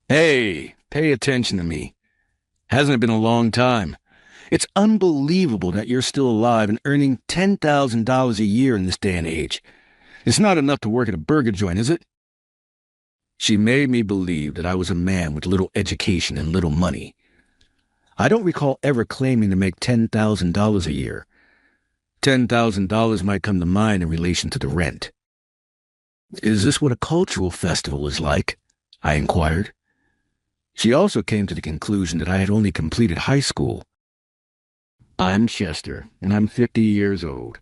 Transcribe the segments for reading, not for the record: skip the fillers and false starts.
Hey, pay attention to me. Hasn't it been a long time? It's unbelievable that you're still alive and earning $10,000 a year in this day and age. It's not enough to work at a burger joint, is it? She made me believe that I was a man with little education and little money. I don't recall ever claiming to make $10,000 a year. $10,000 might come to mind in relation to the rent. Is this what a cultural festival is like? I inquired. She also came to the conclusion that I had only completed high school. I'm Chester, and I'm 50 years old.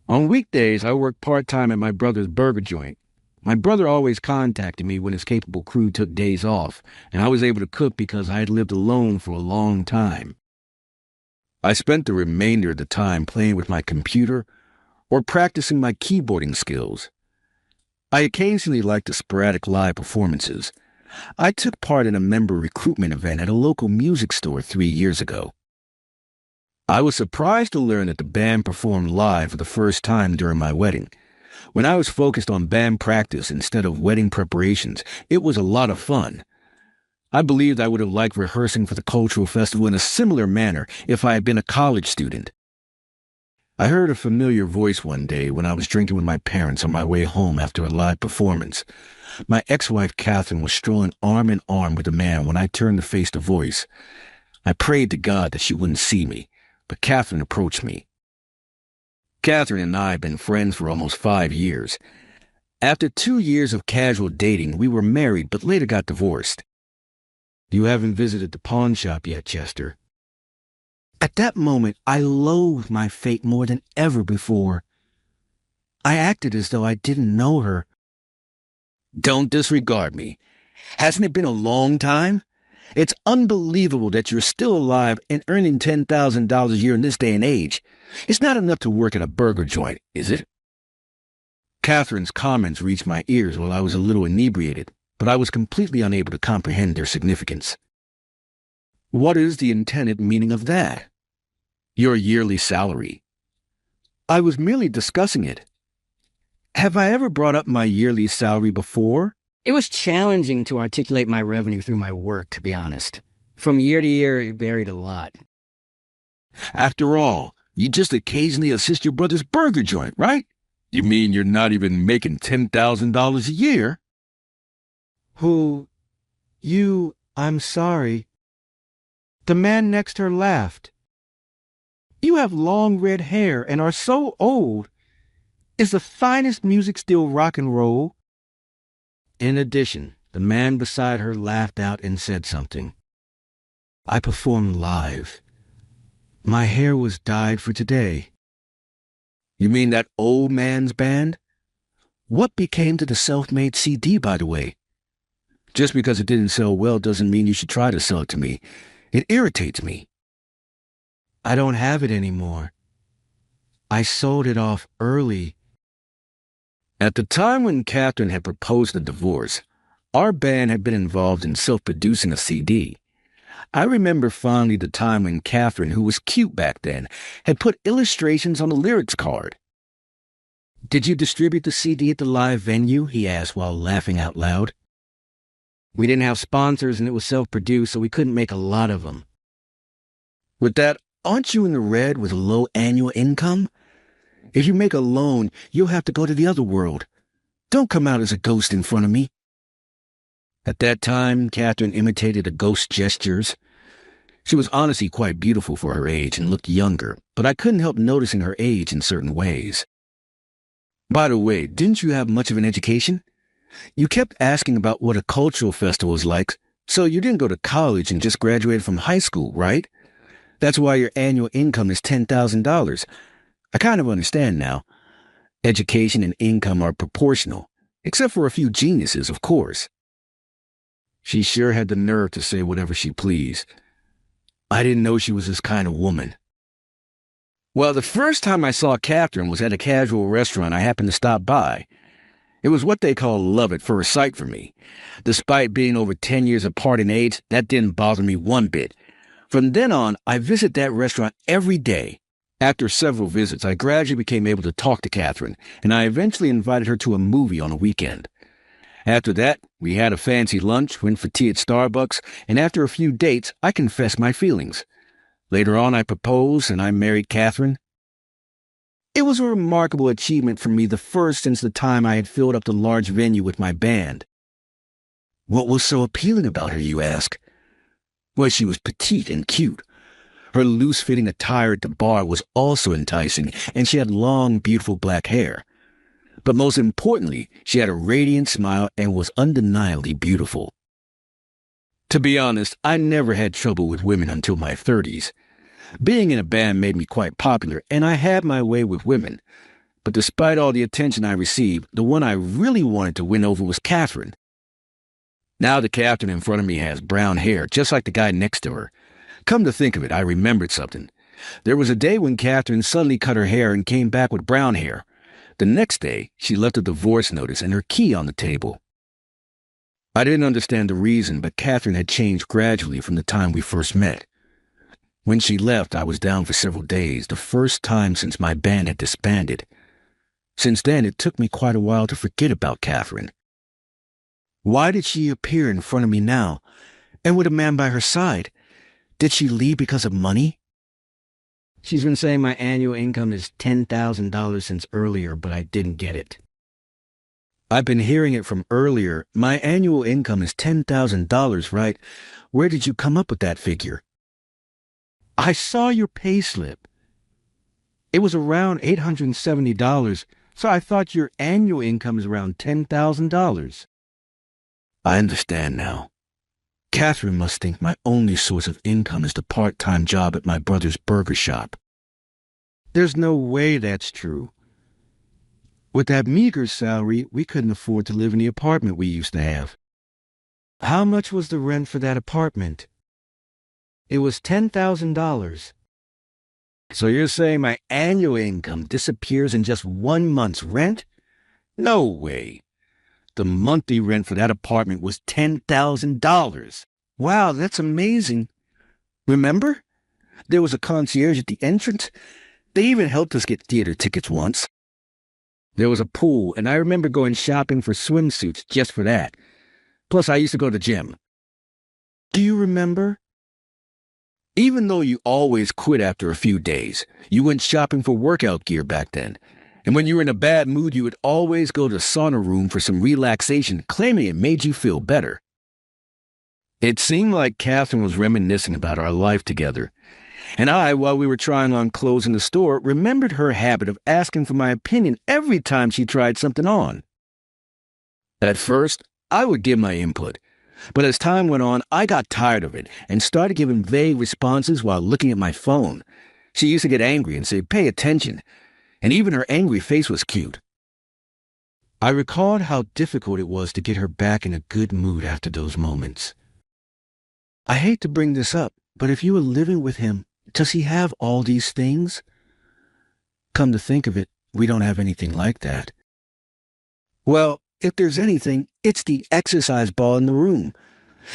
On weekdays, I work part-time at my brother's burger joint. My brother always contacted me when his capable crew took days off, and I was able to cook because I had lived alone for a long time. I spent the remainder of the time playing with my computer or practicing my keyboarding skills. I occasionally liked the sporadic live performances. I took part in a member recruitment event at a local music store 3 years ago. I was surprised to learn that the band performed live for the first time during my wedding. When I was focused on band practice instead of wedding preparations, it was a lot of fun. I believed I would have liked rehearsing for the cultural festival in a similar manner if I had been a college student. I heard a familiar voice one day when I was drinking with my parents on my way home after a live performance. My ex-wife Catherine was strolling arm in arm with a man when I turned to face the voice. I prayed to God that she wouldn't see me, but Catherine approached me. Catherine and I had been friends for almost 5 years. After 2 years of casual dating, we were married but later got divorced. You haven't visited the pawn shop yet, Chester. At that moment, I loathed my fate more than ever before. I acted as though I didn't know her. Don't disregard me. Hasn't it been a long time? It's unbelievable that you're still alive and earning $10,000 a year in this day and age. It's not enough to work at a burger joint, is it? Catherine's comments reached my ears while I was a little inebriated, but I was completely unable to comprehend their significance. What is the intended meaning of that? Your yearly salary. I was merely discussing it. Have I ever brought up my yearly salary before? It was challenging to articulate my revenue through my work, to be honest. From year to year, it varied a lot. After all, you just occasionally assist your brother's burger joint, right? You mean you're not even making $10,000 a year? I'm sorry. The man next to her laughed. You have long red hair and are so old. Is the finest music still rock and roll? In addition, the man beside her laughed out and said something. I performed live. My hair was dyed for today. You mean that old man's band? What became to the self-made CD, by the way? Just because it didn't sell well doesn't mean you should try to sell it to me. It irritates me. I don't have it anymore. I sold it off early. At the time when Catherine had proposed a divorce, our band had been involved in self-producing a CD. I remember fondly the time when Catherine, who was cute back then, had put illustrations on the lyrics card. Did you distribute the CD at the live venue? He asked while laughing out loud. We didn't have sponsors and it was self-produced, so we couldn't make a lot of them. With that, aren't you in the red with a low annual income? If you make a loan, you'll have to go to the other world. Don't come out as a ghost in front of me. At that time, Catherine imitated the ghost gestures. She was honestly quite beautiful for her age and looked younger, but I couldn't help noticing her age in certain ways. By the way, didn't you have much of an education? You kept asking about what a cultural festival is like, so you didn't go to college and just graduated from high school, right? That's why your annual income is $10,000. I kind of understand now. Education and income are proportional, except for a few geniuses, of course. She sure had the nerve to say whatever she pleased. I didn't know she was this kind of woman. Well, the first time I saw Catherine was at a casual restaurant I happened to stop by. It was what they call love at first sight for me. Despite being over 10 years apart in age, that didn't bother me one bit. From then on, I visit that restaurant every day. After several visits, I gradually became able to talk to Catherine, and I eventually invited her to a movie on a weekend. After that, We had a fancy lunch, went for tea at Starbucks, and after a few dates, I confessed my feelings. Later on, I proposed, and I married Catherine. It was a remarkable achievement for me, the first since the time I had filled up the large venue with my band. What was so appealing about her, you ask? Well, she was petite and cute. Her loose-fitting attire at the bar was also enticing, and she had long, beautiful black hair. But most importantly, she had a radiant smile and was undeniably beautiful. To be honest, I never had trouble with women until my 30s. Being in a band made me quite popular, and I had my way with women. But despite all the attention I received, the one I really wanted to win over was Catherine. Now the Catherine in front of me has brown hair, just like the guy next to her. Come to think of it, I remembered something. There was a day when Catherine suddenly cut her hair and came back with brown hair. The next day, she left a divorce notice and her key on the table. I didn't understand the reason, but Catherine had changed gradually from the time we first met. When she left, I was down for several days, the first time since my band had disbanded. Since then, it took me quite a while to forget about Catherine. Why did she appear in front of me now, and with a man by her side? Did she leave because of money? She's been saying my annual income is $10,000 since earlier, but I didn't get it. I've been hearing it from earlier. My annual income is $10,000, right? Where did you come up with that figure? I saw your payslip. It was around $870, so I thought your annual income is around $10,000. I understand now. Catherine must think my only source of income is the part-time job at my brother's burger shop. There's no way that's true. With that meager salary, we couldn't afford to live in the apartment we used to have. How much was the rent for that apartment? It was $10,000. So you're saying my annual income disappears in just 1 month's rent? No way. The monthly rent for that apartment was $10,000. Wow, that's amazing. Remember? There was a concierge at the entrance. They even helped us get theater tickets once. There was a pool, and I remember going shopping for swimsuits just for that. Plus, I used to go to the gym. Do you remember? Even though you always quit after a few days, you went shopping for workout gear back then. And when you were in a bad mood, you would always go to the sauna room for some relaxation, claiming it made you feel better. It seemed like Catherine was reminiscing about our life together. And I, while we were trying on clothes in the store, remembered her habit of asking for my opinion every time she tried something on. At first, I would give my input. But as time went on, I got tired of it and started giving vague responses while looking at my phone. She used to get angry and say, "Pay attention." And even her angry face was cute. I recalled how difficult it was to get her back in a good mood after those moments. I hate to bring this up, but if you were living with him, does he have all these things? Come to think of it, we don't have anything like that. Well, if there's anything, it's the exercise ball in the room.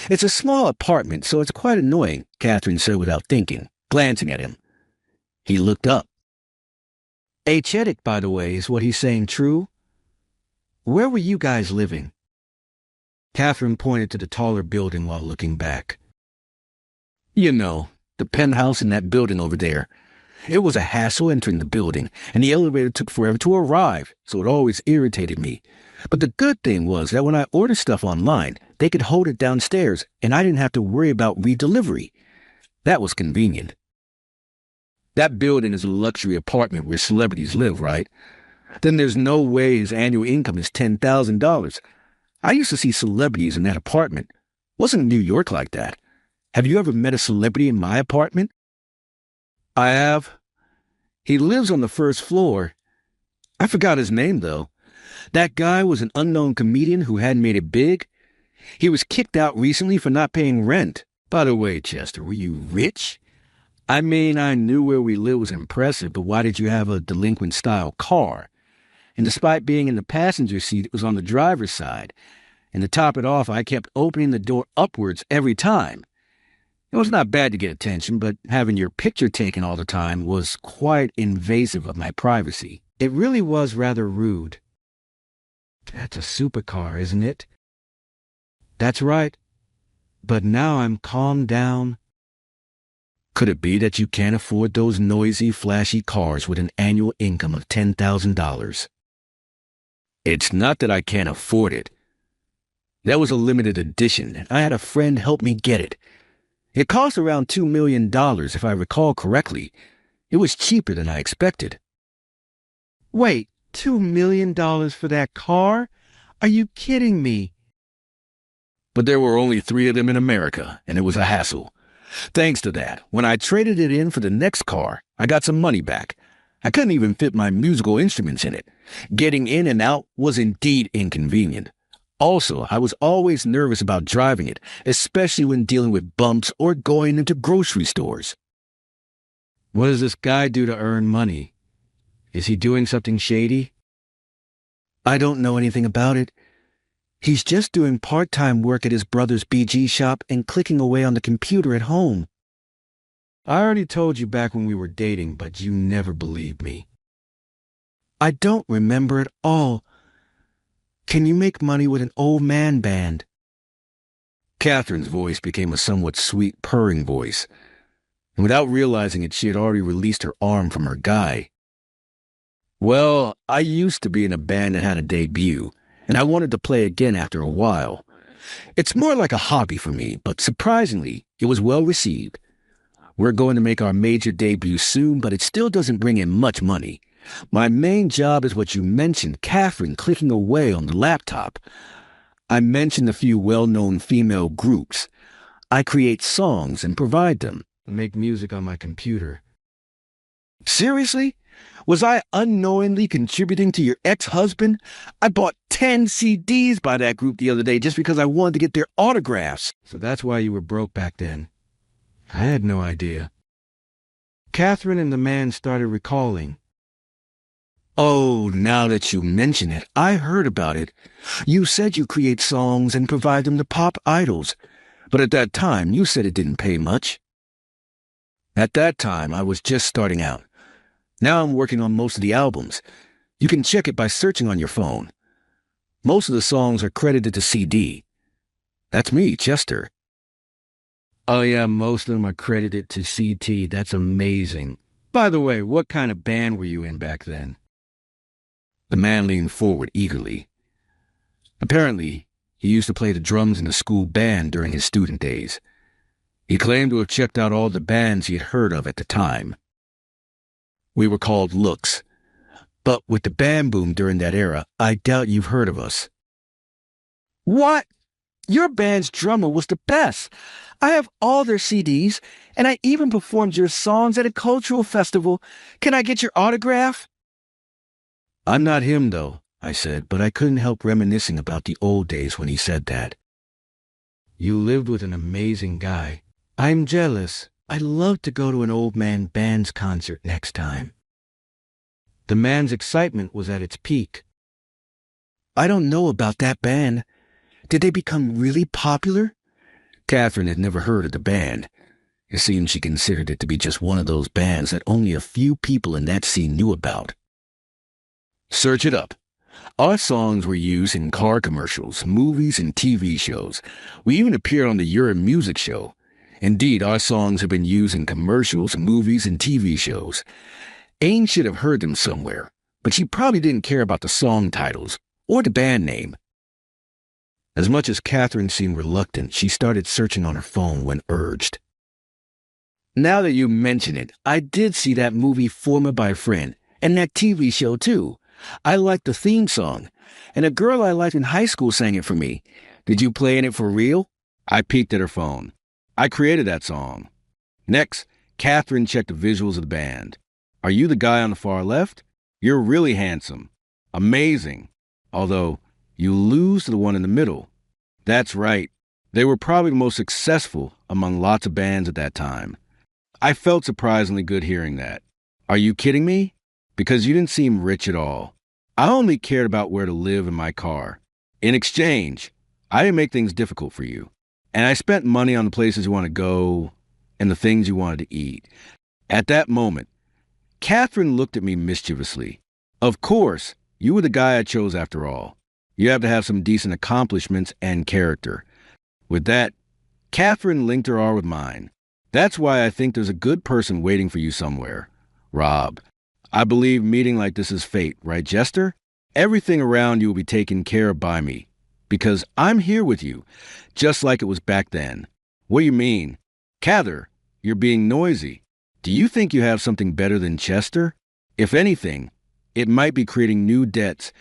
It's a small apartment, so it's quite annoying, Catherine said without thinking, glancing at him. He looked up. Achetic, by the way, is what he's saying true? Where were you guys living? Catherine pointed to the taller building while looking back. You know, the penthouse in that building over there. It was a hassle entering the building, and the elevator took forever to arrive, so it always irritated me. But the good thing was that when I ordered stuff online, they could hold it downstairs, and I didn't have to worry about redelivery. That was convenient. That building is a luxury apartment where celebrities live, right? Then there's no way his annual income is $10,000. I used to see celebrities in that apartment. Wasn't New York like that? Have you ever met a celebrity in my apartment? I have. He lives on the first floor. I forgot his name, though. That guy was an unknown comedian who hadn't made it big. He was kicked out recently for not paying rent. By the way, Chester, were you rich? I mean, I knew where we lived was impressive, but why did you have a delinquent-style car? And despite being in the passenger seat, it was on the driver's side. And to top it off, I kept opening the door upwards every time. It was not bad to get attention, but having your picture taken all the time was quite invasive of my privacy. It really was rather rude. That's a supercar, isn't it? That's right. But now I'm calmed down. Could it be that you can't afford those noisy, flashy cars with an annual income of $10,000? It's not that I can't afford it. That was a limited edition, and I had a friend help me get it. It cost around $2 million, if I recall correctly. It was cheaper than I expected. Wait, $2 million for that car? Are you kidding me? But there were only 3 of them in America, and it was a hassle. Thanks to that, when I traded it in for the next car, I got some money back. I couldn't even fit my musical instruments in it. Getting in and out was indeed inconvenient. Also, I was always nervous about driving it, especially when dealing with bumps or going into grocery stores. What does this guy do to earn money? Is he doing something shady? I don't know anything about it. He's just doing part-time work at his brother's BG shop and clicking away on the computer at home. I already told you back when we were dating, but you never believed me. I don't remember at all. Can you make money with an old man band? Catherine's voice became a somewhat sweet, purring voice, and without realizing it, she had already released her arm from her guy. Well, I used to be in a band that had a debut, and I wanted to play again after a while. It's more like a hobby for me, but surprisingly, it was well received. We're going to make our major debut soon, but it still doesn't bring in much money. My main job is what you mentioned, Catherine clicking away on the laptop. I mentioned a few well-known female groups. I create songs and provide them. I make music on my computer. Seriously? Was I unknowingly contributing to your ex-husband? I bought 10 CDs by that group the other day just because I wanted to get their autographs. So that's why you were broke back then. I had no idea. Catherine and the man started recalling. Oh, now that you mention it, I heard about it. You said you create songs and provide them to pop idols, but at that time you said it didn't pay much. At that time, I was just starting out. Now I'm working on most of the albums. You can check it by searching on your phone. Most of the songs are credited to CD. That's me, Chester. Oh yeah, most of them are credited to CT. That's amazing. By the way, what kind of band were you in back then? The man leaned forward eagerly. Apparently, he used to play the drums in the school band during his student days. He claimed to have checked out all the bands he had heard of at the time. We were called Looks, but with the band boom during that era, I doubt you've heard of us. What? Your band's drummer was the best. I have all their CDs, and I even performed your songs at a cultural festival. Can I get your autograph? I'm not him, though, I said, but I couldn't help reminiscing about the old days when he said that. You lived with an amazing guy. I'm jealous. I'd love to go to an old man band's concert next time. The man's excitement was at its peak. I don't know about that band. Did they become really popular? Catherine had never heard of the band. It seemed she considered it to be just one of those bands that only a few people in that scene knew about. Search it up. Our songs were used in car commercials, movies, and TV shows. We even appeared on the Euro Music Show. Indeed, our songs have been used in commercials, movies, and TV shows. Ain should have heard them somewhere, but she probably didn't care about the song titles or the band name. As much as Catherine seemed reluctant, she started searching on her phone when urged. Now that you mention it, I did see that movie Former by a Friend, and that TV show too. I liked the theme song, and a girl I liked in high school sang it for me. Did you play in it for real? I peeked at her phone. I created that song. Next, Catherine checked the visuals of the band. Are you the guy on the far left? You're really handsome. Amazing. Although, you lose to the one in the middle. That's right. They were probably the most successful among lots of bands at that time. I felt surprisingly good hearing that. Are you kidding me? Because you didn't seem rich at all. I only cared about where to live in my car. In exchange, I didn't make things difficult for you. And I spent money on the places you want to go and the things you wanted to eat. At that moment, Catherine looked at me mischievously. Of course, you were the guy I chose after all. You have to have some decent accomplishments and character. With that, Catherine linked her arm with mine. That's why I think there's a good person waiting for you somewhere. Rob, I believe meeting like this is fate, right, Jester? Everything around you will be taken care of by me, because I'm here with you, just like it was back then. What do you mean? Cather, you're being noisy. Do you think you have something better than Chester? If anything, it might be creating new debts,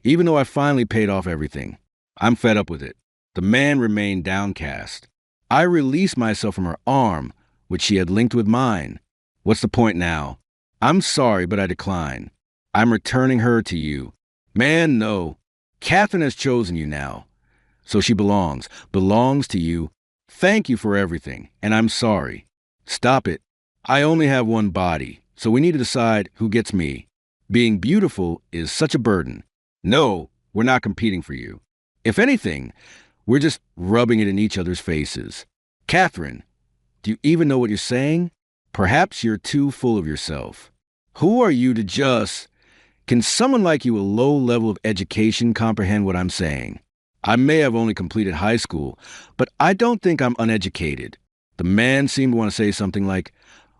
even though I finally paid off everything. I'm fed up with it. The man remained downcast. I released myself from her arm, which she had linked with mine. What's the point now? I'm sorry, but I decline. I'm returning her to you. Man, no. Catherine has chosen you now. So she belongs to you. Thank you for everything, and I'm sorry. Stop it. I only have one body, so we need to decide who gets me. Being beautiful is such a burden. No, we're not competing for you. If anything, we're just rubbing it in each other's faces. Catherine, do you even know what you're saying? Perhaps you're too full of yourself. Who are you to just... Can someone like you a low level of education comprehend what I'm saying? I may have only completed high school, but I don't think I'm uneducated. The man seemed to want to say something like,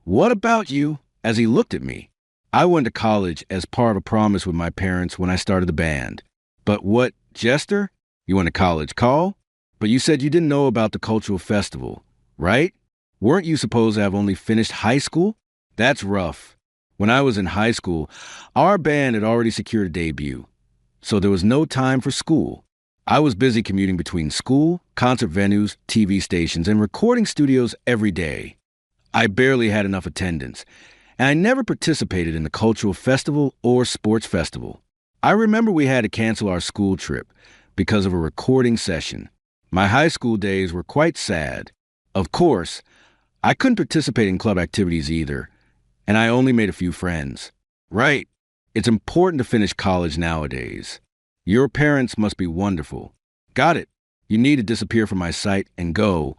"What about you?" as he looked at me. I went to college as part of a promise with my parents when I started the band. But what, Jester? You went to college, Call? But you said you didn't know about the cultural festival, right? Weren't you supposed to have only finished high school? That's rough. When I was in high school, our band had already secured a debut, so there was no time for school. I was busy commuting between school, concert venues, TV stations, and recording studios every day. I barely had enough attendance, and I never participated in the cultural festival or sports festival. I remember we had to cancel our school trip because of a recording session. My high school days were quite sad. Of course, I couldn't participate in club activities either, and I only made a few friends. Right. It's important to finish college nowadays. Your parents must be wonderful. Got it. You need to disappear from my sight and go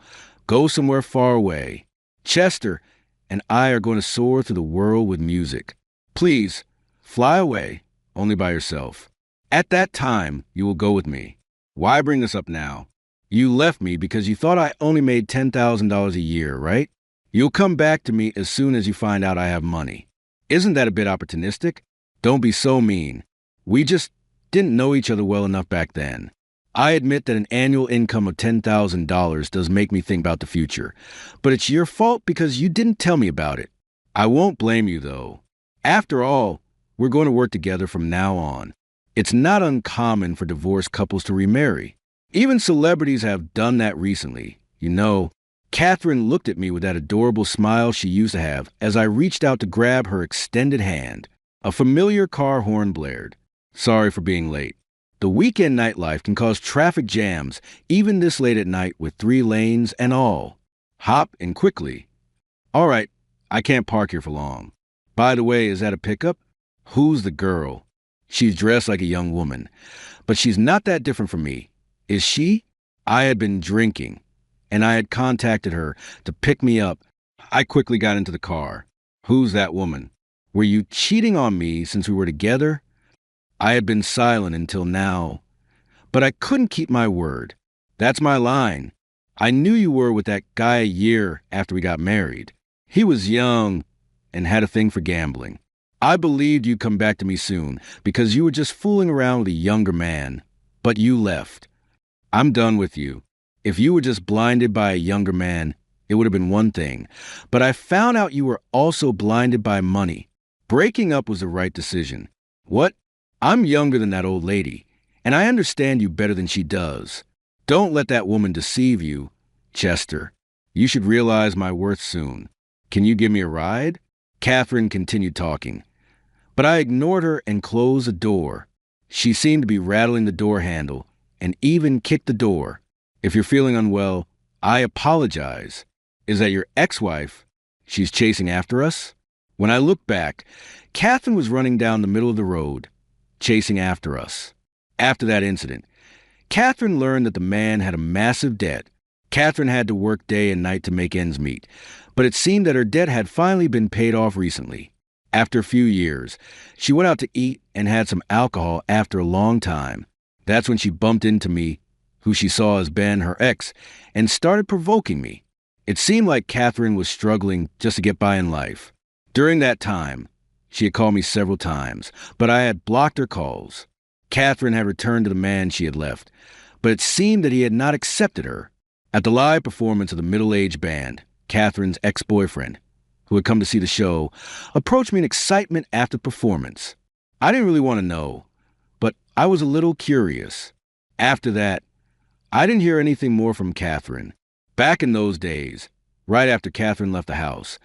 somewhere far away. Chester and I are going to soar through the world with music. Please, fly away, only by yourself. At that time, you will go with me. Why bring this up now? You left me because you thought I only made $10,000 a year, right? You'll come back to me as soon as you find out I have money. Isn't that a bit opportunistic? Don't be so mean. We just didn't know each other well enough back then. I admit that an annual income of $10,000 does make me think about the future, but it's your fault because you didn't tell me about it. I won't blame you, though. After all, we're going to work together from now on. It's not uncommon for divorced couples to remarry. Even celebrities have done that recently. You know, Catherine looked at me with that adorable smile she used to have as I reached out to grab her extended hand. A familiar car horn blared. Sorry for being late. The weekend nightlife can cause traffic jams, even this late at night with 3 lanes and all. Hop in quickly. All right, I can't park here for long. By the way, is that a pickup? Who's the girl? She's dressed like a young woman, but she's not that different from me. Is she? I had been drinking, and I had contacted her to pick me up. I quickly got into the car. Who's that woman? Were you cheating on me since we were together? I had been silent until now, but I couldn't keep my word. That's my line. I knew you were with that guy a year after we got married. He was young and had a thing for gambling. I believed you'd come back to me soon because you were just fooling around with a younger man, but you left. I'm done with you. If you were just blinded by a younger man, it would have been one thing, but I found out you were also blinded by money. Breaking up was the right decision. What? I'm younger than that old lady, and I understand you better than she does. Don't let that woman deceive you, Chester. You should realize my worth soon. Can you give me a ride? Catherine continued talking, but I ignored her and closed the door. She seemed to be rattling the door handle and even kicked the door. If you're feeling unwell, I apologize. Is that your ex-wife? She's chasing after us? When I looked back, Catherine was running down the middle of the road, chasing after us. After that incident, Catherine learned that the man had a massive debt. Catherine had to work day and night to make ends meet, but it seemed that her debt had finally been paid off recently. After a few years, she went out to eat and had some alcohol after a long time. That's when she bumped into me. who she saw as Ben, her ex, and started provoking me. It seemed like Catherine was struggling just to get by in life. During that time, she had called me several times, but I had blocked her calls. Catherine had returned to the man she had left, but it seemed that he had not accepted her. At the live performance of the middle-aged band, Catherine's ex-boyfriend, who had come to see the show, approached me in excitement after the performance. I didn't really want to know, but I was a little curious. After that, I didn't hear anything more from Catherine. Back in those days, right after Catherine left the house,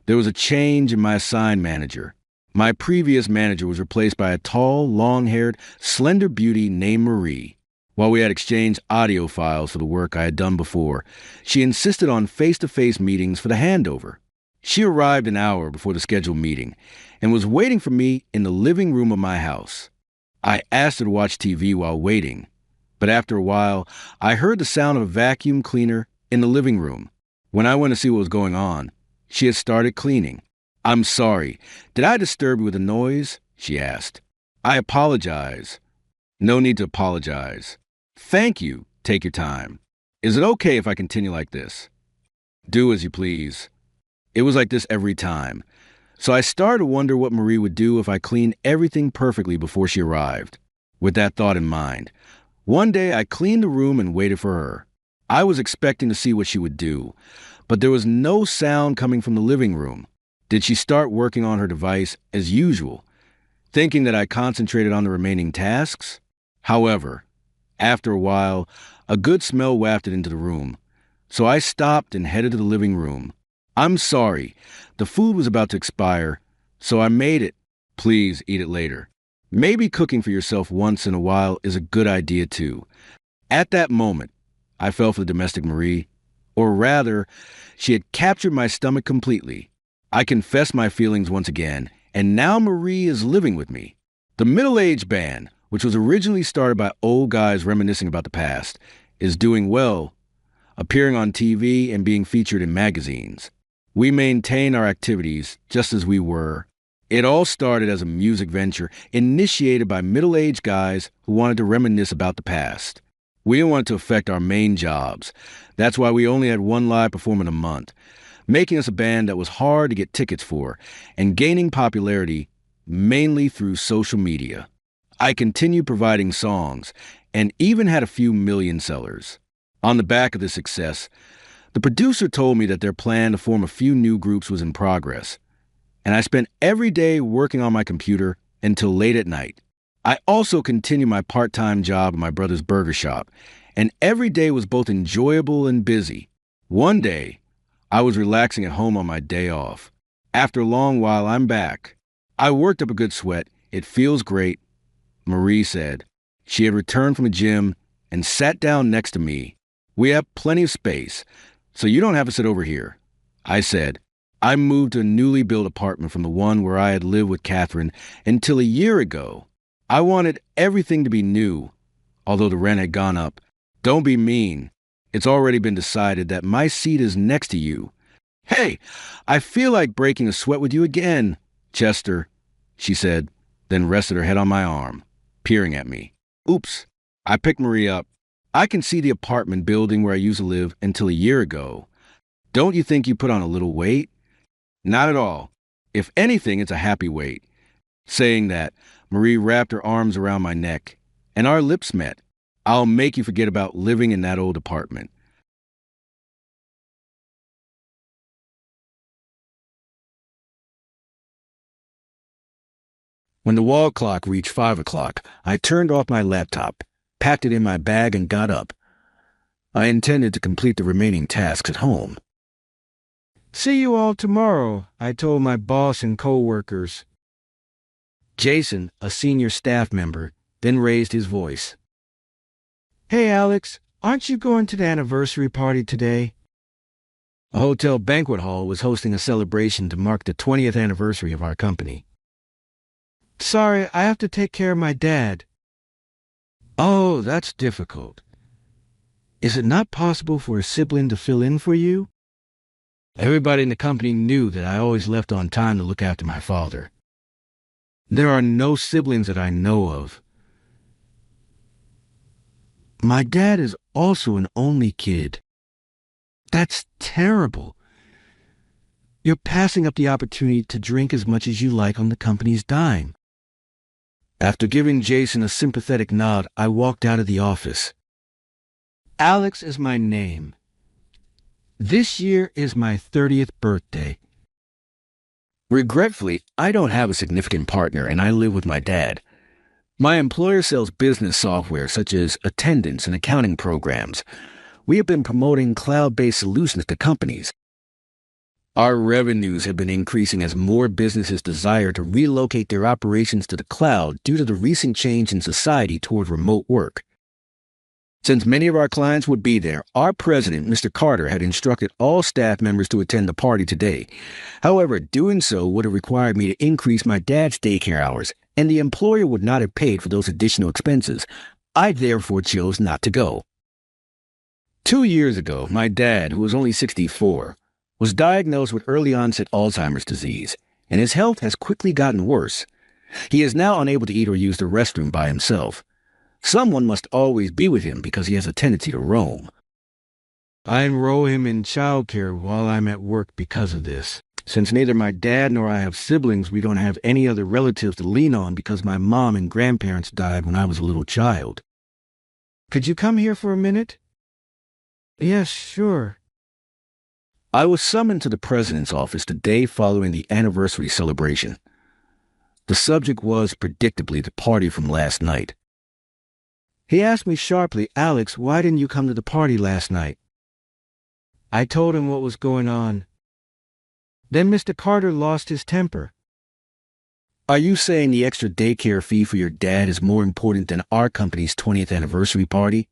there was a change in my assigned manager. My previous manager was replaced by a tall, long-haired, slender beauty named Marie. While we had exchanged audio files for the work I had done before, she insisted on face-to-face meetings for the handover. She arrived an hour before the scheduled meeting and was waiting for me in the living room of my house. I asked her to watch TV while waiting, but after a while, I heard the sound of a vacuum cleaner in the living room. When I went to see what was going on, she had started cleaning. "I'm sorry. Did I disturb you with a noise?" she asked. "I apologize." "No need to apologize." "Thank you. Take your time. Is it okay if I continue like this?" "Do as you please." It was like this every time. So I started to wonder what Marie would do if I cleaned everything perfectly before she arrived. With that thought in mind, one day I cleaned the room and waited for her. I was expecting to see what she would do, but there was no sound coming from the living room. Did she start working on her device as usual, thinking that I concentrated on the remaining tasks? However, after a while, a good smell wafted into the room, so I stopped and headed to the living room. "I'm sorry. The food was about to expire, so I made it. Please eat it later." Maybe cooking for yourself once in a while is a good idea too. At that moment, I fell for the domestic Marie, or rather, she had captured my stomach completely. I confessed my feelings once again, and now Marie is living with me. The middle-aged band, which was originally started by old guys reminiscing about the past, is doing well, appearing on TV and being featured in magazines. We maintain our activities just as we were. It all started as a music venture initiated by middle-aged guys who wanted to reminisce about the past. We didn't want it to affect our main jobs. That's why we only had one live performance a month, making us a band that was hard to get tickets for and gaining popularity mainly through social media. I continued providing songs and even had a few million sellers. On the back of this success, the producer told me that their plan to form a few new groups was in progress, and I spent every day working on my computer until late at night. I also continued my part-time job at my brother's burger shop, and every day was both enjoyable and busy. One day, I was relaxing at home on my day off. After a long while, I'm back. I worked up a good sweat. It feels great, Marie said. She had returned from the gym and sat down next to me. "We have plenty of space, so you don't have to sit over here," I said. I moved to a newly built apartment from the one where I had lived with Catherine until a year ago. I wanted everything to be new, although the rent had gone up. "Don't be mean. It's already been decided that my seat is next to you." "Hey, I feel like breaking a sweat with you again, Chester," she said, then rested her head on my arm, peering at me. "Oops." I picked Marie up. "I can see the apartment building where I used to live until a year ago. Don't you think you put on a little weight?" "Not at all. If anything, it's a happy weight." Saying that, Marie wrapped her arms around my neck, and our lips met. "I'll make you forget about living in that old apartment." When the wall clock reached 5 o'clock, I turned off my laptop, packed it in my bag, and got up. I intended to complete the remaining tasks at home. "See you all tomorrow," I told my boss and co-workers. Jason, a senior staff member, then raised his voice. "Hey, Alex, aren't you going to the anniversary party today?" A hotel banquet hall was hosting a celebration to mark the 20th anniversary of our company. "Sorry, I have to take care of my dad." "Oh, that's difficult. Is it not possible for a sibling to fill in for you?" Everybody in the company knew that I always left on time to look after my father. There are no siblings that I know of. My dad is also an only kid. That's terrible. You're passing up the opportunity to drink as much as you like on the company's dime. After giving Jason a sympathetic nod, I walked out of the office. Alex is my name. This year is my 30th birthday. Regretfully, I don't have a significant partner and I live with my dad. My employer sells business software such as attendance and accounting programs. We have been promoting cloud-based solutions to companies. Our revenues have been increasing as more businesses desire to relocate their operations to the cloud due to the recent change in society toward remote work. Since many of our clients would be there, our president, Mr. Carter, had instructed all staff members to attend the party today. However, doing so would have required me to increase my dad's daycare hours, and the employer would not have paid for those additional expenses. I therefore chose not to go. 2 years ago, my dad, who was only 64, was diagnosed with early-onset Alzheimer's disease, and his health has quickly gotten worse. He is now unable to eat or use the restroom by himself. Someone must always be with him because he has a tendency to roam. I enroll him in childcare while I'm at work because of this. Since neither my dad nor I have siblings, we don't have any other relatives to lean on because my mom and grandparents died when I was a little child. Could you come here for a minute? Yes, sure. I was summoned to the president's office the day following the anniversary celebration. The subject was, predictably, the party from last night. He asked me sharply, "Alex, why didn't you come to the party last night?" I told him what was going on. Then Mr. Carter lost his temper. Are you saying the extra daycare fee for your dad is more important than our company's 20th anniversary party?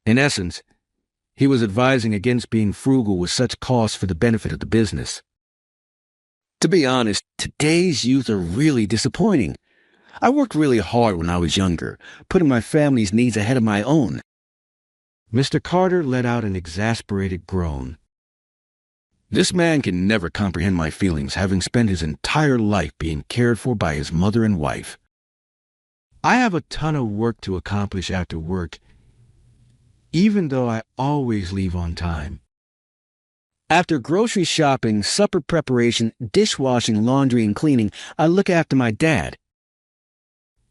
In essence, he was advising against being frugal with such costs for the benefit of the business. To be honest, today's youth are really disappointing. I worked really hard when I was younger, putting my family's needs ahead of my own. Mr. Carter let out an exasperated groan. This man can never comprehend my feelings, having spent his entire life being cared for by his mother and wife. I have a ton of work to accomplish after work, even though I always leave on time. After grocery shopping, supper preparation, dishwashing, laundry, and cleaning, I look after my dad.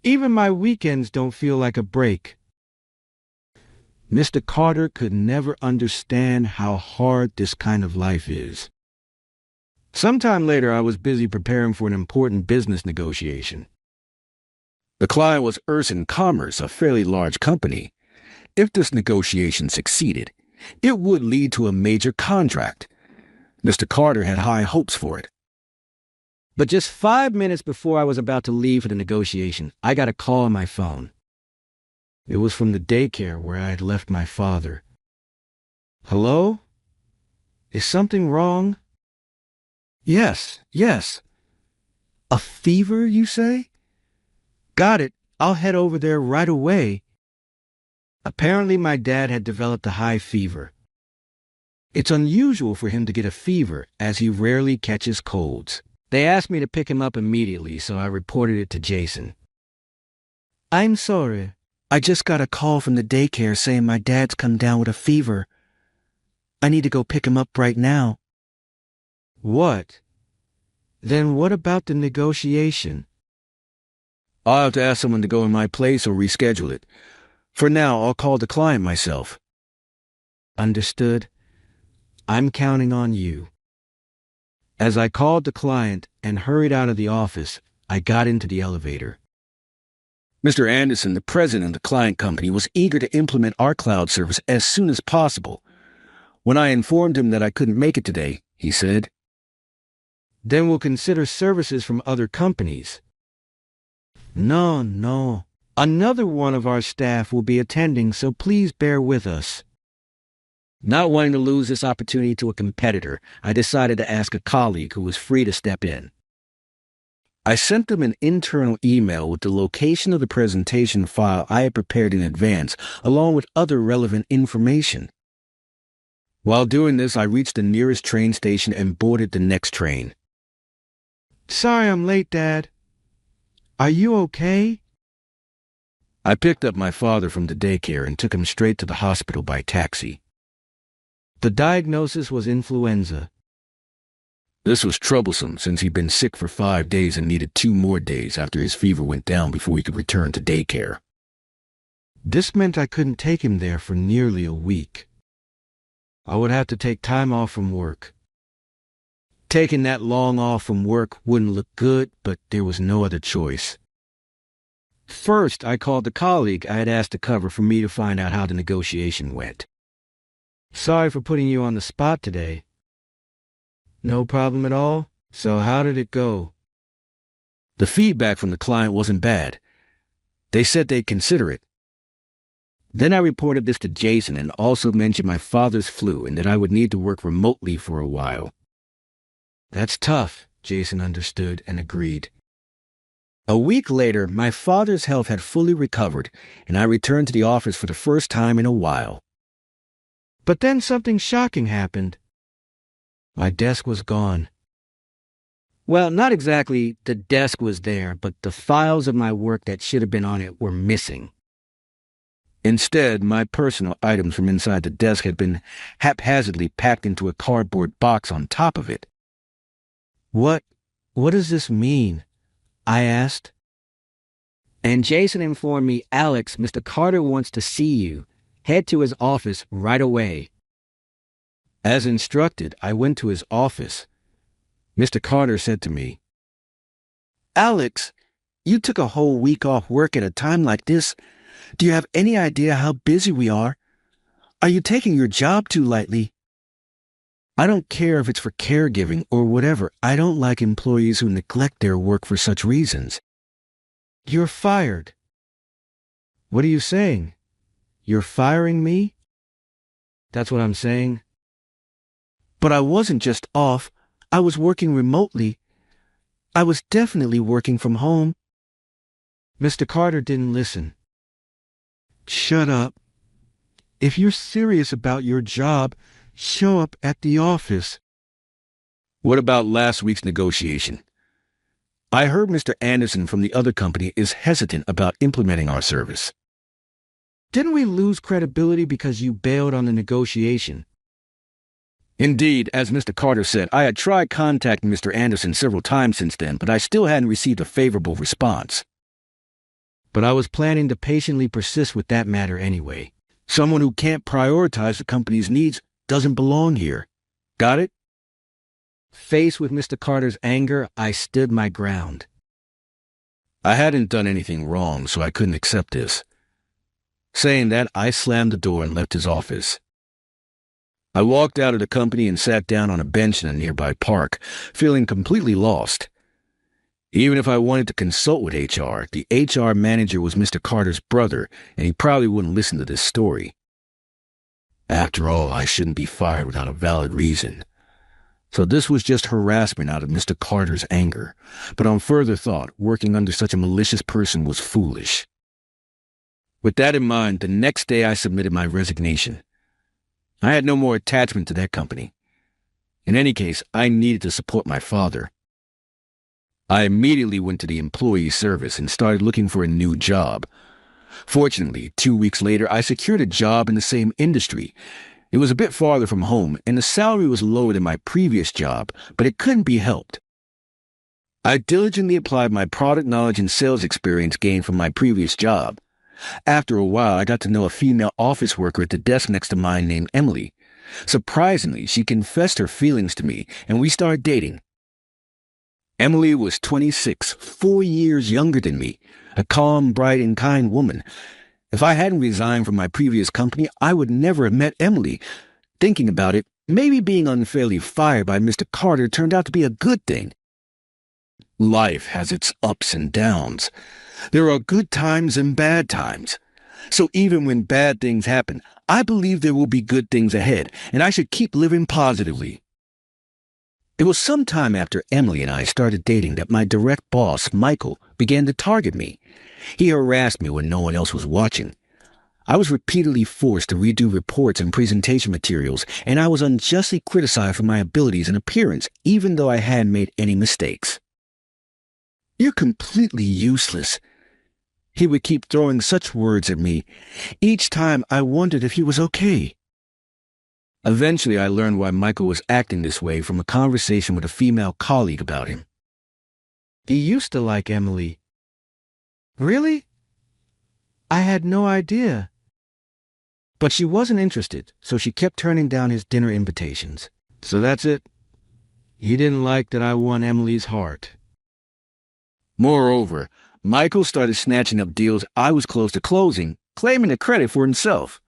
Even my weekends don't feel like a break. Mr. Carter could never understand how hard this kind of life is. Sometime later, I was busy preparing for an important business negotiation. The client was Urson Commerce, a fairly large company. If this negotiation succeeded, it would lead to a major contract. Mr. Carter had high hopes for it. But just 5 minutes before I was about to leave for the negotiation, I got a call on my phone. It was from the daycare where I had left my father. Hello? Is something wrong? Yes. A fever, you say? Got it. I'll head over there right away. Apparently, my dad had developed a high fever. It's unusual for him to get a fever, as he rarely catches colds. They asked me to pick him up immediately, so I reported it to Jason. I'm sorry. I just got a call from the daycare saying my dad's come down with a fever. I need to go pick him up right now. What? Then what about the negotiation? I'll have to ask someone to go in my place or reschedule it. For now, I'll call the client myself. Understood. I'm counting on you. As I called the client and hurried out of the office, I got into the elevator. Mr. Anderson, the president of the client company, was eager to implement our cloud service as soon as possible. When I informed him that I couldn't make it today, he said, "Then we'll consider services from other companies." No. Another one of our staff will be attending, so please bear with us. Not wanting to lose this opportunity to a competitor, I decided to ask a colleague who was free to step in. I sent them an internal email with the location of the presentation file I had prepared in advance, along with other relevant information. While doing this, I reached the nearest train station and boarded the next train. Sorry I'm late, Dad. Are you okay? I picked up my father from the daycare and took him straight to the hospital by taxi. The diagnosis was influenza. This was troublesome since he'd been sick for 5 days and needed 2 more days after his fever went down before he could return to daycare. This meant I couldn't take him there for nearly a week. I would have to take time off from work. Taking that long off from work wouldn't look good, but there was no other choice. First, I called the colleague I had asked to cover for me to find out how the negotiation went. Sorry for putting you on the spot today. No problem at all? So how did it go? The feedback from the client wasn't bad. They said they'd consider it. Then I reported this to Jason and also mentioned my father's flu and that I would need to work remotely for a while. That's tough, Jason understood and agreed. A week later, my father's health had fully recovered, and I returned to the office for the first time in a while. But then something shocking happened. My desk was gone. Well, not exactly the desk was there, but the files of my work that should have been on it were missing. Instead, my personal items from inside the desk had been haphazardly packed into a cardboard box on top of it. What does this mean? I asked. And Jason informed me, Alex, Mr. Carter wants to see you. Head to his office right away. As instructed, I went to his office. Mr. Carter said to me, "Alex, you took a whole week off work at a time like this. Do you have any idea how busy we are? Are you taking your job too lightly? I don't care if it's for caregiving or whatever. I don't like employees who neglect their work for such reasons." You're fired. What are you saying? You're firing me? That's what I'm saying. But I wasn't just off. I was working remotely. I was definitely working from home. Mr. Carter didn't listen. Shut up. If you're serious about your job, show up at the office. What about last week's negotiation? I heard Mr. Anderson from the other company is hesitant about implementing our service. Didn't we lose credibility because you bailed on the negotiation? Indeed, as Mr. Carter said, I had tried contacting Mr. Anderson several times since then, but I still hadn't received a favorable response. But I was planning to patiently persist with that matter anyway. Someone who can't prioritize the company's needs doesn't belong here. Got it? Faced with Mr. Carter's anger, I stood my ground. I hadn't done anything wrong, so I couldn't accept this. Saying that, I slammed the door and left his office. I walked out of the company and sat down on a bench in a nearby park, feeling completely lost. Even if I wanted to consult with HR, the HR manager was Mr. Carter's brother, and he probably wouldn't listen to this story. After all, I shouldn't be fired without a valid reason. So this was just harassment out of Mr. Carter's anger. But on further thought, working under such a malicious person was foolish. With that in mind, the next day I submitted my resignation. I had no more attachment to that company. In any case, I needed to support my father. I immediately went to the employee service and started looking for a new job. Fortunately, 2 weeks later, I secured a job in the same industry. It was a bit farther from home, and the salary was lower than my previous job, but it couldn't be helped. I diligently applied my product knowledge and sales experience gained from my previous job. After a while, I got to know a female office worker at the desk next to mine named Emily. Surprisingly, she confessed her feelings to me, and we started dating. Emily was 26, 4 years younger than me, a calm, bright, and kind woman. If I hadn't resigned from my previous company, I would never have met Emily. Thinking about it, maybe being unfairly fired by Mr. Carter turned out to be a good thing. Life has its ups and downs. There are good times and bad times. So even when bad things happen, I believe there will be good things ahead, and I should keep living positively. It was some time after Emily and I started dating that my direct boss, Michael, began to target me. He harassed me when no one else was watching. I was repeatedly forced to redo reports and presentation materials, and I was unjustly criticized for my abilities and appearance, even though I hadn't made any mistakes. "You're completely useless. He would keep throwing such words at me. Each time I wondered if he was okay. Eventually, I learned why Michael was acting this way from a conversation with a female colleague about him. He used to like Emily. Really? I had no idea. But she wasn't interested, so she kept turning down his dinner invitations. So that's it? He didn't like that I won Emily's heart. Moreover, Michael started snatching up deals I was close to closing, claiming the credit for himself.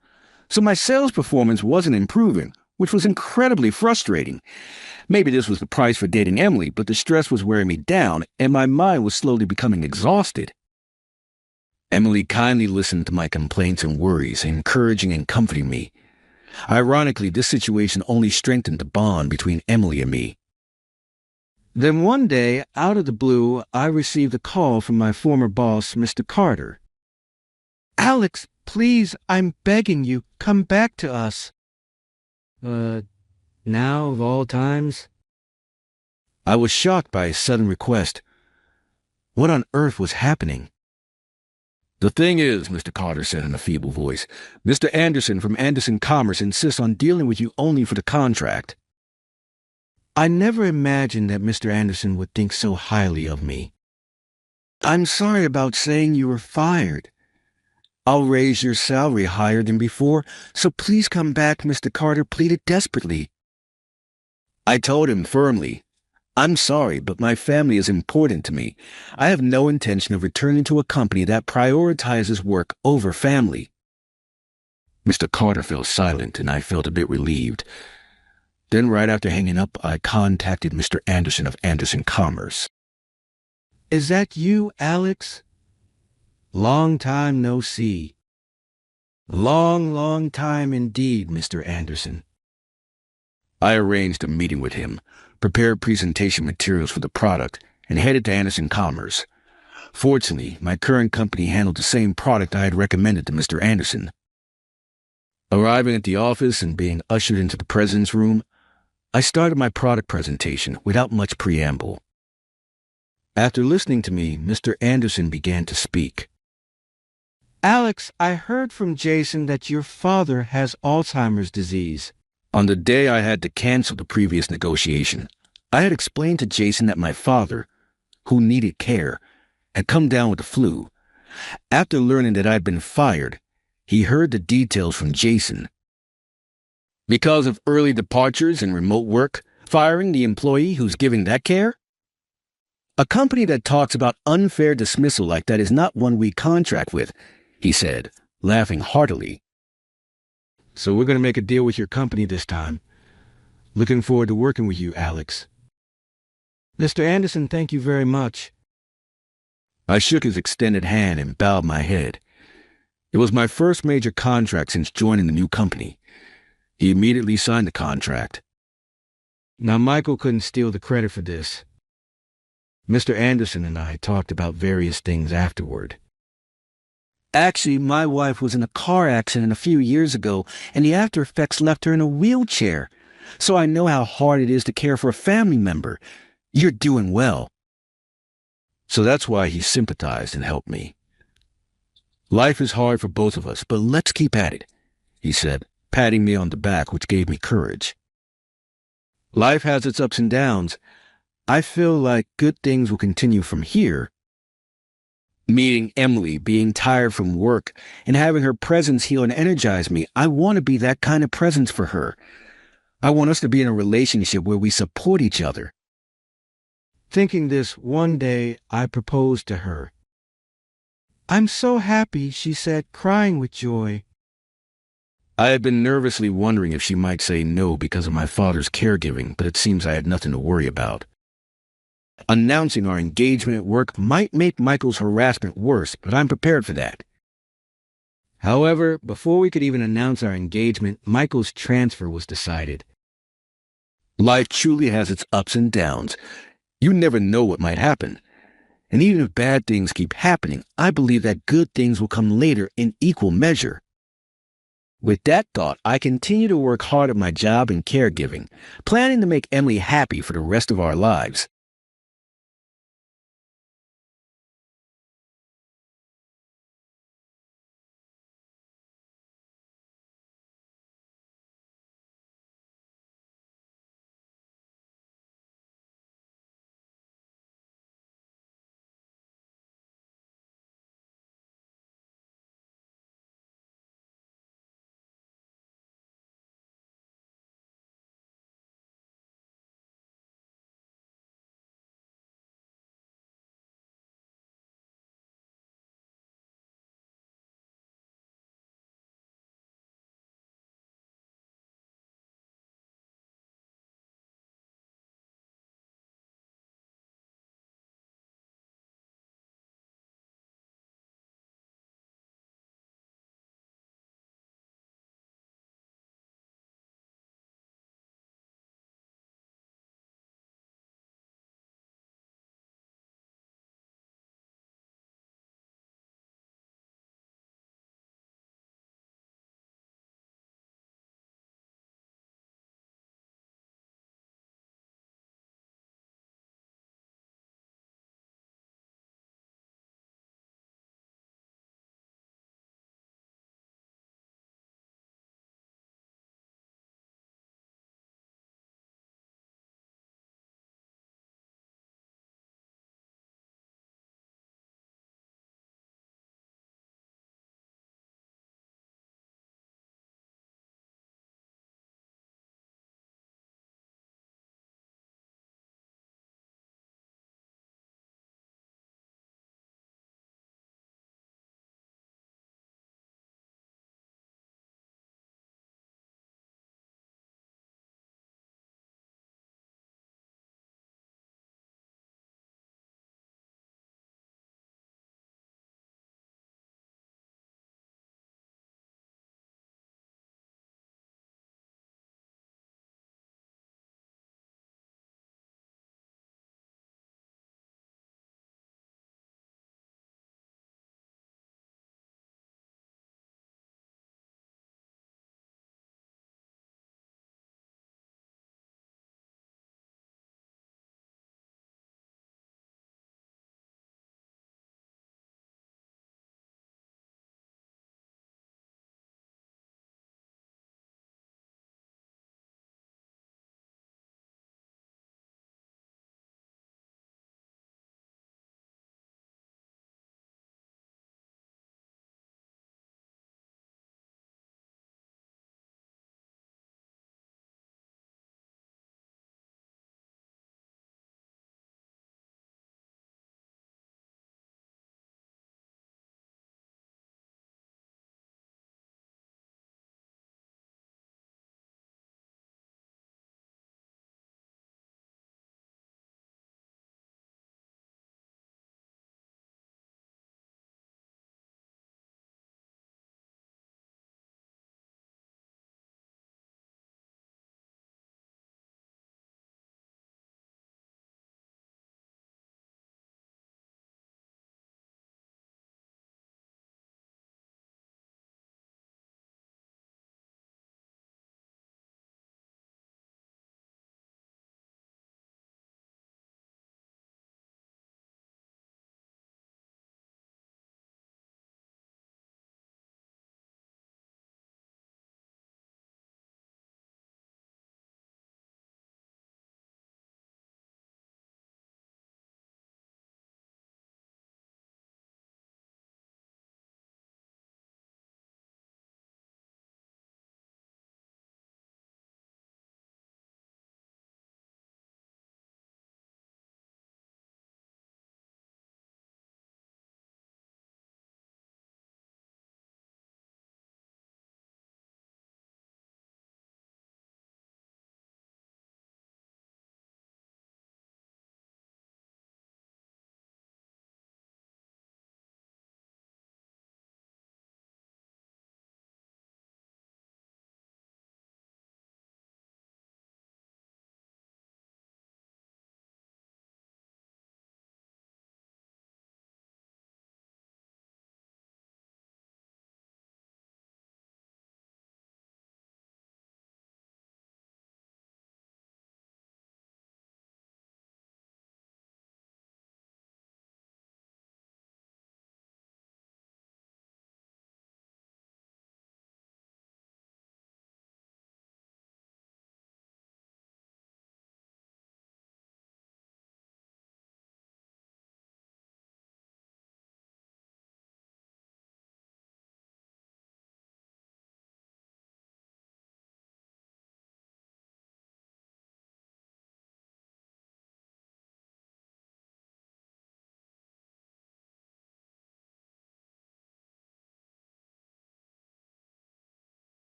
So my sales performance wasn't improving, which was incredibly frustrating. Maybe this was the price for dating Emily, but the stress was wearing me down, and my mind was slowly becoming exhausted. Emily kindly listened to my complaints and worries, encouraging and comforting me. Ironically, this situation only strengthened the bond between Emily and me. Then one day, out of the blue, I received a call from my former boss, Mr. Carter. Alex, please, I'm begging you, come back to us. Now of all times? I was shocked by his sudden request. What on earth was happening? The thing is, Mr. Carter said in a feeble voice, Mr. Anderson from Anderson Commerce insists on dealing with you only for the contract. I never imagined that Mr. Anderson would think so highly of me. I'm sorry about saying you were fired. I'll raise your salary higher than before, so please come back, Mr. Carter pleaded desperately. I told him firmly, I'm sorry, but my family is important to me. I have no intention of returning to a company that prioritizes work over family. Mr. Carter fell silent, and I felt a bit relieved. Then right after hanging up, I contacted Mr. Anderson of Anderson Commerce. Is that you, Alex? Long time no see. Long time indeed, Mr. Anderson. I arranged a meeting with him, prepared presentation materials for the product, and headed to Anderson Commerce. Fortunately, my current company handled the same product I had recommended to Mr. Anderson. Arriving at the office and being ushered into the president's room, I started my product presentation without much preamble. After listening to me, Mr. Anderson began to speak. Alex, I heard from Jason that your father has Alzheimer's disease. On the day I had to cancel the previous negotiation, I had explained to Jason that my father, who needed care, had come down with the flu. After learning that I'd been fired, he heard the details from Jason. Because of early departures and remote work, firing the employee who's giving that care? A company that talks about unfair dismissal like that is not one we contract with, he said, laughing heartily. So we're going to make a deal with your company this time. Looking forward to working with you, Alex. Mr. Anderson, thank you very much. I shook his extended hand and bowed my head. It was my first major contract since joining the new company. He immediately signed the contract. Now, Michael couldn't steal the credit for this. Mr. Anderson and I talked about various things afterward. Actually, my wife was in a car accident a few years ago, and the after effects left her in a wheelchair. So I know how hard it is to care for a family member. You're doing well. So that's why he sympathized and helped me. Life is hard for both of us, but let's keep at it, he said, patting me on the back, which gave me courage. Life has its ups and downs. I feel like good things will continue from here. Meeting Emily, being tired from work, and having her presence heal and energize me, I want to be that kind of presence for her. I want us to be in a relationship where we support each other. Thinking this, one day I proposed to her. I'm so happy, she said, crying with joy. I had been nervously wondering if she might say no because of my father's caregiving, but it seems I had nothing to worry about. Announcing our engagement at work might make Michael's harassment worse, but I'm prepared for that. However, before we could even announce our engagement, Michael's transfer was decided. Life truly has its ups and downs. You never know what might happen. And even if bad things keep happening, I believe that good things will come later in equal measure. With that thought, I continue to work hard at my job and caregiving, planning to make Emily happy for the rest of our lives.